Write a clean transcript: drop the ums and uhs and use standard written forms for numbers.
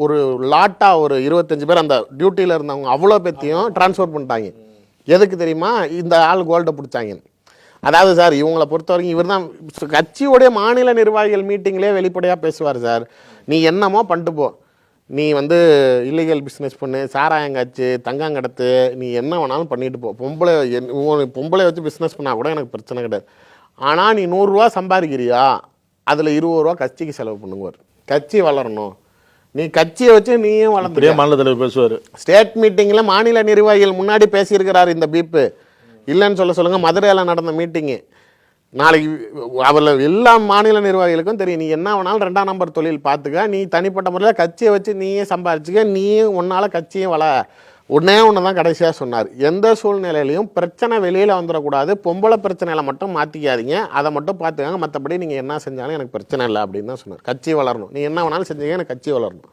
ஒரு லாட்டாக ஒரு 25 பேர் அந்த டியூட்டியில் இருந்தவங்க அவ்வளோ பேத்தையும் ட்ரான்ஸ்ஃபர் பண்ணிட்டாங்க. எதுக்கு தெரியுமா? இந்த ஆள் கோல்டை பிடிச்சாங்க. அதாவது சார் இவங்களை பொறுத்த வரைக்கும் இவர் தான் கட்சியோடைய மாநில நிர்வாகிகள் மீட்டிங்லேயே வெளிப்படையாக பேசுவார். சார் நீ என்னமோ பண்ணிட்டு போ, நீ வந்து இல்லீகல் பிஸ்னஸ் பண்ணு, சாராயங்காய்ச்சி, தங்காங்கடத்து, நீ என்ன வேணாலும் பண்ணிட்டு போ, பொம்பளை வச்சு பிஸ்னஸ் பண்ணால் கூட எனக்கு பிரச்சனை கிடையாது. ஆனால் நீ 100 ரூபா சம்பாதிக்கிறியா, அதில் 20 ரூபா கட்சிக்கு செலவு பண்ணுவார். கட்சி வளரணும், நீ கட்சியை வச்சு நீயும் வளர்ந்து. மாநில தலைவர் பேசுவார். ஸ்டேட் மீட்டிங்கில் மாநில நிர்வாகிகள் முன்னாடி பேசியிருக்கிறார் இந்த பீப்பு. இல்லைன்னு சொல்லுங்கள். மதுரையில் நடந்த மீட்டிங்கு நாளைக்கு அவரில் எல்லா மாநில நிர்வாகிகளுக்கும் தெரியும். நீ என்ன வேணாலும் 2ஆம் நம்பர் தொழில் பார்த்துக்க, நீ தனிப்பட்ட முறையில் கட்சியை வச்சு நீயே சம்பாரிச்சுக்க, நீயும் உன்னால் கட்சியும் ஒன்றே ஒன்று தான் கடைசியாக சொன்னார். எந்த சூழ்நிலையிலையும் பிரச்சனை வெளியில் வந்துடக்கூடாது, பொம்பளை பிரச்சனையில் மட்டும் மாற்றிக்காதீங்க, அதை மட்டும் பார்த்துக்காங்க, மற்றபடி நீங்கள் என்ன செஞ்சாலும் எனக்கு பிரச்சனை இல்லை அப்படின்னு தான் சொன்னார். கட்சி வளரணும், நீ என்ன வேணாலும் செஞ்சீங்க, எனக்கு கட்சி வளரணும்.